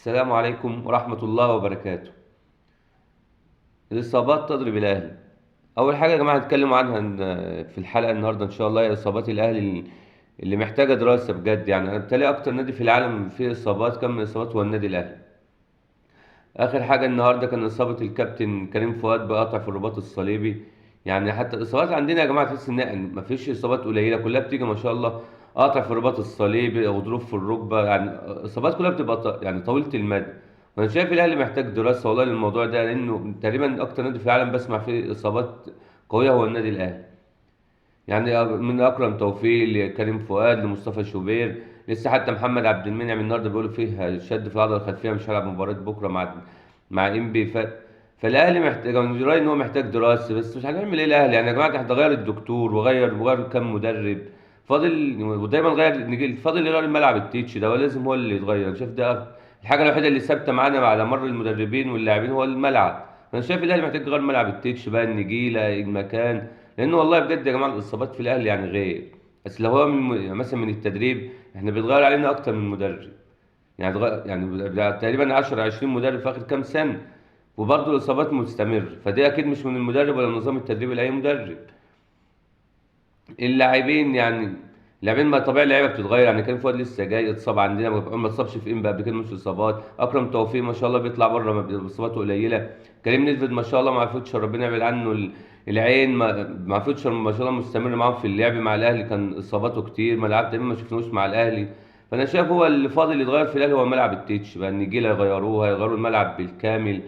السلام عليكم ورحمة الله وبركاته. الإصابات تضرب الأهلي. أول حاجة يا جماعة هنتكلم عنها في الحلقة النهاردة إن شاء الله هي إصابات الأهلي اللي محتاجة دراسة بجد. يعني أنا بالتالي أكتر نادي في العالم فيه إصابات كم من إصابات هو النادي الأهلي. آخر حاجة النهاردة كان إصابة الكابتن كريم فؤاد بقطع في الرباط الصليبي. يعني حتى الإصابات عندنا يا جماعة تحس إن مفيش إصابات قليلة، كلها بتيجي ما شاء الله. قطع في الرباط الصليبي أو ضروب في الركبة، يعني إصابات كلها بتبقى يعني طويلة المدى. وأنا شايف الأهلي محتاج دراسة والله للموضوع ده، لأنه تقريبا أكتر نادي في العالم بسمع فيه إصابات قوية هو النادي الأهلي. يعني من اكرم توفيق لكريم فؤاد لمصطفى شوبير، لسه حتى محمد عبد المنعم النهارده بيقولوا فيه شد في العضله الخلفيه مش هيلعب مباراه بكره مع انبي فالاهلي محتاج، انا من رايي ان هو محتاج دراسه، بس مش هنعمل ايه الاهلي يعني يا جماعه. احنا غير الدكتور وغير كام مدرب، فاضل ودايما فاضل يغير الملعب التيتش ده، ولازم هو اللي يتغير. انا شايف ده الحاجه الوحيده اللي ثابته معانا على مر المدربين واللاعبين هو الملعب. انا شايف الاهلي محتاج يغير ملعب التيتش بقى، النجيله المكان. لانه والله بجد يا جماعه الاصابات في الاهلي يعني غير. بس لو هو يعني مثلا من التدريب، احنا بيتغير علينا اكتر من مدرب. يعني تقريبا 10 20 مدرب في اخر كام سنه، وبرضه الاصابات مستمر. فدي اكيد مش من المدرب ولا نظام التدريب لاي مدرب. اللاعبين يعني اللاعبين ما طبيعي اللعيبه بتتغير. يعني كان فؤاد لسه جاي اتصاب عندنا، ما اتصابش في انبا قبل كده، مش اصابات. اكرم توفيق ما شاء الله بيطلع بره ما اصاباته قليله. كريم نيدفيد ما شاء الله مع فيوتشر ربنا يبعد عنه العين، مع فيوتشر ما شاء الله مستمر معاهم في اللعب. مع الاهلي كان اصاباته كتير، ما لعب تقريبا ما شفناهوش مع الاهلي. فانا شايف هو اللي فاضل يتغير في الاهلي هو ملعب التتش بقى، النجيله يغيروها، يغيروا الملعب بالكامل.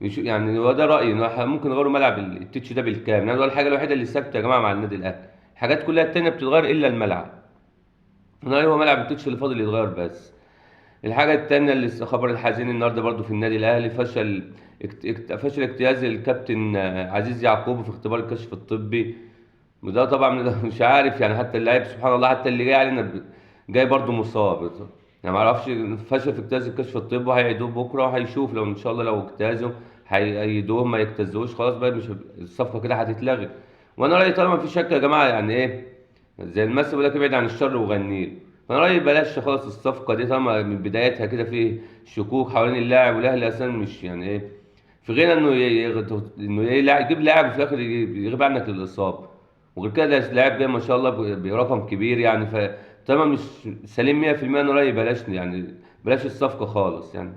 يعني هو ده رايي، إنه ممكن يغيروا ملعب التتش ده بالكامل. يعني ده الحاجه الوحيده اللي ثابته يا جماعه مع النادي الاهلي. الحاجات كلها التانية بتتغير الا الملعب. انا هو ملعب التتش اللي فاضل يتغير بس. الحاجه التانية اللي خبر الحزين النهارده برضو في النادي الاهلي، فشل اجتياز الكابتن عزيز يعقوب في اختبار الكشف الطبي. وده طبعا مش عارف يعني، حتى اللاعب سبحان الله حتى اللي جاي علينا جاي برضو مصاب. يعني ما اعرفش، فشل في اجتياز الكشف الطبي وهيعيدوه بكره وهيشوف لو ان شاء الله لو اجتازوا هيأيدوه، ما يجتازوش خلاص بقى مش الصفقه كده هتتلغي. وانا رايي طالما في شك يا جماعه يعني ايه، زي المثل بيقول لك ابعد عن الشر وغنيه. فانا رايي بلاش خلاص الصفقه دي طالما من بدايتها كده في شكوك حوالين اللاعب، والاهلي اساسا مش يعني ايه في غنى انه يجيب لاعب وفي الاخر يغيب عنك للاصابه. وغير كده ده لاعب جاي ما شاء الله برقم كبير يعني. فطالما مش سليم 100% انا رايي بلاش يعني، بلاش الصفقه خالص يعني.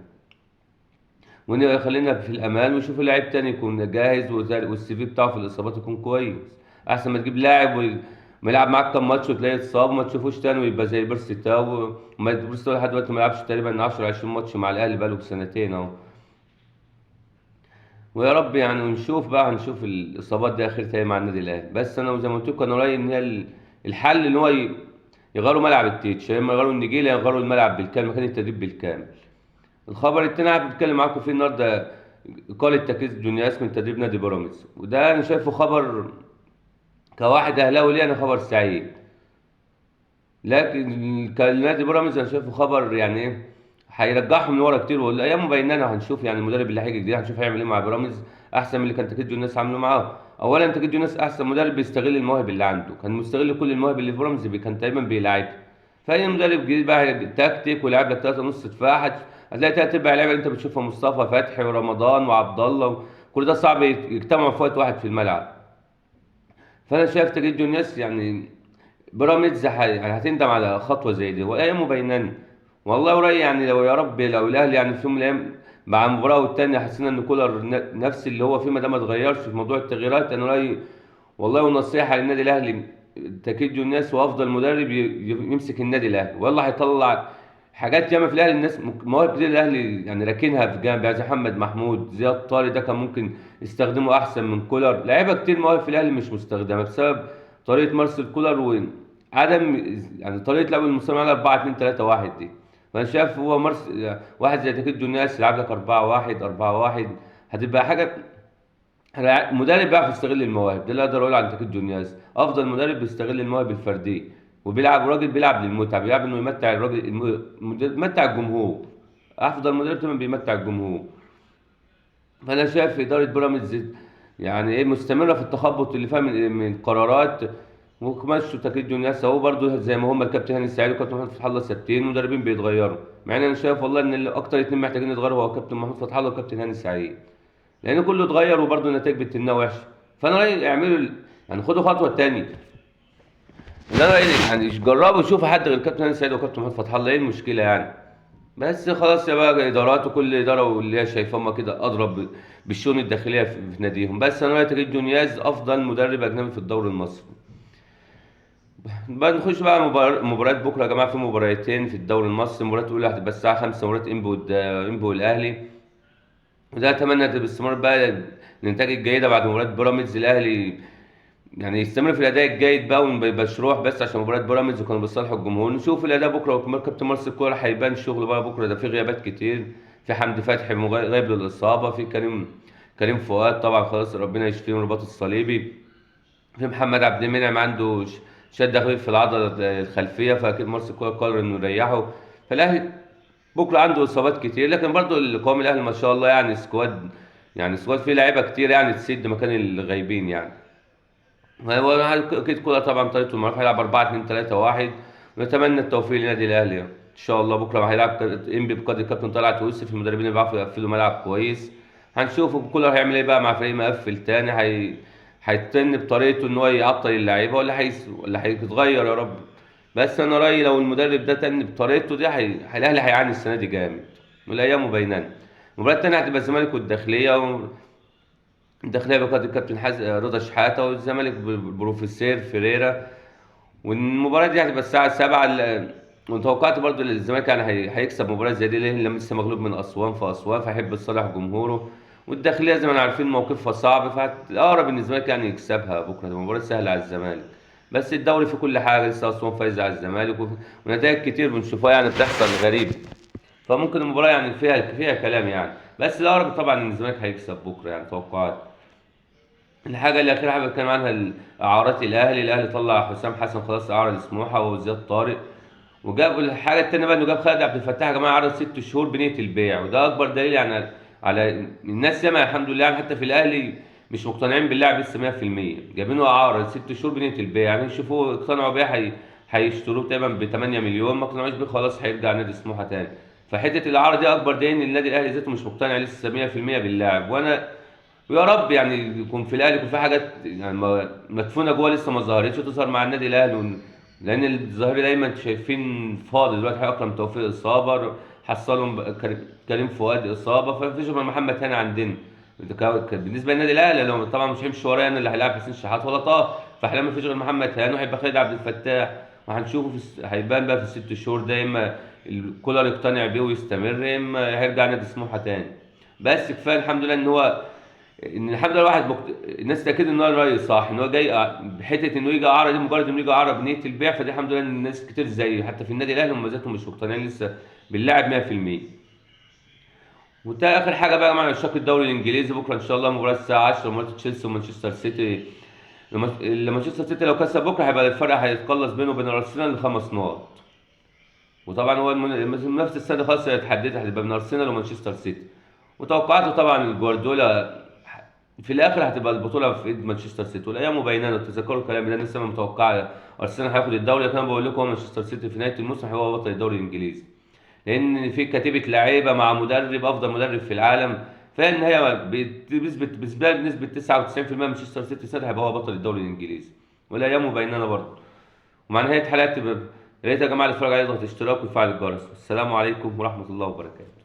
خلينا في الامان ونشوف لاعب تاني يكون جاهز والسي في بتاعه في الاصابات يكون كويس. احسن ما تجيب لاعب وما يلعب معاك كام ماتش وتلاقيه اتصاب وما تشوفوش تاني ويبقى زي بيرسي تاو. بيرسي تاو لحد دلوقتي ما لعبش تقريبا 10 20 ماتش مع الاهلي بقاله سنتين اهو. ويا رب يعني، ونشوف بقى هنشوف الاصابات دي اخرتها ايه مع النادي الاهلي. بس انا زي ما قلت لكم انا رايي ان هي الحل ان هو يغيروا ملعب التيتش، يا اما يغيروا النجيله يغيروا الملعب بالكامل، مكان التدريب بالكامل. الخبر التاني قاعد بتكلم معاكم فيه النهارده، إقالة تكيس دونياس من تدريب نادي بيراميدز. وده أنا شايفه خبر كواحد أهلاوي ليه أنا خبر سعيد. لكن كنادي بيراميدز أنا شايفه خبر يعني إيه، هيرجعهم لورا كتير. والأيام بيننا هنشوف يعني المدرب اللي هيجي جديد هنشوف هيعمل إيه مع بيراميدز أحسن من اللي كان تكيس دونياس عامله معاه. أولا تكيس دونياس أحسن مدرب بيستغل المواهب اللي عنده، كان مستغل كل المواهب اللي في بيراميدز كان تقريبا بيلعبها. فأي مدرب جديد بقى تكتيك ويلعب لك 3 نص دفاع، هتلاقي تلات ارباع اللعيبه اللي انت بتشوفها مصطفى فتحي ورمضان وعبد الله، كل ده صعب يجتمعوا في وقت واحد في الملعب. فانا شايف تجديد الناس يعني بيراميدز يعني هتندم على خطوه زي دي، وايامه بيننا. والله ورأيي يعني لو يا رب لو الاهلي يعني في يوم من الايام مع المباراه والتانيه حسينا ان كولر نفس اللي هو فيه، ما ده ما اتغيرش في موضوع التغييرات، انا رايي والله ونصيحه للنادي الاهلي تكيد الناس وافضل مدرب يمسك النادي الاهلي، والله هيطلع حاجات ياما في الاهلي. الناس مواهب كتير الاهلي يعني راكنها في جنب، يعني زي محمد محمود زياد طارق ده كان ممكن يستخدمه احسن من كولر. لعيبه كتير مواهب في الاهلي مش مستخدمه بسبب طريقه مارسيل كولر وعدم يعني طريقه لعب المصريين على 4 2 3 1 دي. فانا شايف هو واحد زي تكيد الناس يلعب لك 4 1 4 1 هتبقى حاجه. مدرب بيعرف يستغل المواهب، ده اللي اقدر اقوله عن تكيت جونياز. افضل مدرب بيستغل المواهب الفرديه، وبيلعب راجل بيلعب للمتعه، بيلعب انه يمتع الراجل يمتع الجمهور. افضل مدرب كمان بيمتع الجمهور. فانا شايف اداره بيراميدز يعني ايه مستمره في التخبط اللي فيها من قرارات. ومشوا تكريم الناس اهو برضه زي ما هم الكابتن هاني السعيد والكابتن محمود فتح الله ثابتين، مدربين بيتغيروا. مع ان انا شايف والله ان اكتر اتنين محتاجين يتغيروا هو كابتن محمود فتح الله وكابتن هاني السعيد، لان كله اتغير وبرضه النتائج بتنها وحشه. فانا رايي اعملوا يعني خدوا خطوه تانية. انا رايي يعني جربوا شوفوا حد غير كابتن هاني السعيد وكابتن محمود فتح الله، ايه المشكله يعني؟ بس خلاص يا بقى ادارات، وكل اداره واللي هي شايفاه هما كده اضرب بالشؤون الداخليه في ناديهم. بس انا رايي تجد جونياز افضل مدرب اجنبي في الدوري المصري. بقى نخش بقى مباريات بكره يا جماعه. في مباراتين في الدوري المصري، المباراه الاولى هتبقى الساعه 5، مباراه انبي والاهلي. وده اتمنى باستمرار بقى النتائج الجيده بعد مباراه بيراميدز. الاهلي يعني يستمر في الاداء الجيد بقى، وما يبقاش روح بس عشان مباراه بيراميدز وكانوا بيصالحوا الجمهور. نشوف الاداء بكره، وكمان كابتن مارسيل كولر هيبان الشغل بقى بكره. ده في غيابات كتير، في حمدي فتحي غايب للاصابه، في كريم فؤاد طبعا خلاص ربنا يشفيه من الرباط الصليبي، في محمد عبد المنعم عنده شد خفيف في العضله الخلفيه، فاكيد مارسيل كولر قرر انه يريحه. فالاهلي بكره عنده اصابات كتير، لكن برضو القوام الاهلي ما شاء الله يعني سكواد، يعني سكواد فيه لعيبه كتير يعني تسد مكان الغايبين يعني. هو اكيد كولر طبعا طريقته المعروفه هيلعب 4-2-3-1، ونتمنى التوفيق للنادي الاهلي ان شاء الله. بكره هيلعب انبي بقياده الكابتن طلعت يوسف، المدربين اللي بيعرفوا يقفلوا ملعب كويس. هنشوف كولر هيعمل ايه بقى مع فريق مقفل تاني، هيتن بطريقته ان هو يعطل اللعيبه، ولا هيتغير يا رب. بس انا رايي لو المدرب ده تن بطريقته دي الاهلي هيعاني السنه دي جامد، والايام بيننا. المباراه التانيه هتبقى الزمالك والداخليه. الداخليه بقياده الكابتن رضا شحاته، والزمالك بروفيسير فيريرا. والمباراه دي هتبقى الساعه 7 وتوقعت برضو ان الزمالك يعني هيكسب مباراه زي دي، ليه؟ لما لسه مغلوب من اسوان في اسوان، فهيحب يصالح جمهوره. والداخليه زي ما احنا عارفين موقفها صعب، فالاقرب ان الزمالك يعني يكسبها بكره، دي مباراه سهله على الزمالك. بس الدوري في كل حاجه، لسه اسوان فايزه على الزمالك، ونتائج كتير بنشوفها يعني بتحصل غريبه. فممكن المباراه يعني فيها كلام يعني. بس الاقرب طبعا ان الزمالك هيكسب بكره يعني توقعات. الحاجة الأخيرة حابب أتكلم عنها إعارات الأهلي طلع حسام حسن خلاص إعارة لسموحة وزياد طارق. وجاب الحاجة التانية بقى إنه جاب خالد عبد الفتاح يا جماعة عرض 6 شهور بنية البيع، وده أكبر دليل يعني على الناس ياما الحمد لله يعني حتى في الأهلي مش مقتنعين باللاعب لسه 100%، جايبينه إعارة 6 شهور بنية البيع. يعني شوفوا اقتنعوا بيه هيشتروه تقريبا ب 8 مليون، ما اقتنعوش بيه خلاص هيرجع نادي سموحة تاني. فحتة الإعارة دي أكبر دليل إن النادي الأهلي ذاته مش مقتنع لسه 100% باللاعب. ويا رب يعني يكون في الاهلي يكون في حاجات يعني مدفونه جوه لسه ما ظهرتش وتظهر مع النادي الاهلي لان الظاهري دايما شايفين فاضي دلوقتي. اكرم توفيق اصابه، حصلهم كريم فؤاد اصابه، فمفيش غير محمد هاني عندنا. بالنسبه للنادي الاهلي لو طبعا مش هيمشي ورايا انا اللي هيلعب حسين شحات ولا طه، فاحنا مفيش غير محمد هاني، وهيبقى خالد عبد الفتاح. وهنشوفه هيبان بقى في ال6 شهور ده، اما الكولر يقتنع بيه ويستمر، يا اما هيرجع نادي سموحه تاني. بس كفايه الحمد لله ان الحمد لله الناس تاكد ان هو الراي صح، ان هو جاي بحته انه يجي اعاره دي، مجرد انه يجي اعاره بنيه البيع، فدي الحمد لله ان الناس كتير زيه حتى في النادي الاهلي هم ذاتهم مش مقتنعين لسه باللاعب 100%. وده اخر حاجه بقى مع الشق الدوري الانجليزي. بكره ان شاء الله مباراه الساعه 10، مباراه تشيلسي ومانشستر سيتي. مانشستر سيتي لو كسب بكره هيبقى الفرق هيتقلص بينه وبين ارسنال ل5 نقط. وطبعا هو المنافسه السنه دي خلاص اتحددت، هتبقى من ارسنال ومانشستر سيتي. وتوقعاته طبعا جوارديولا في الاخر هتبقى البطوله في ايد مانشستر سيتي، والايام بيننا تذكروا الكلام ده. لسه متوقع ارسنال هياخد الدوري، كان بقول لكم مانشستر سيتي في نهايه الموسم هيبقى بطل الدوري الانجليزي، لان في كتيبه لعيبه مع مدرب افضل مدرب في العالم. فان هي بنسبه 99% مانشستر سيتي سنه هيبقى هو بطل الدوري الانجليزي، والايام بيننا برضه. ومع نهايه حلقه يا ريت يا جماعه اللي اتفرج عليه يضغط اشتراك ويفعل الجرس. السلام عليكم ورحمه الله وبركاته.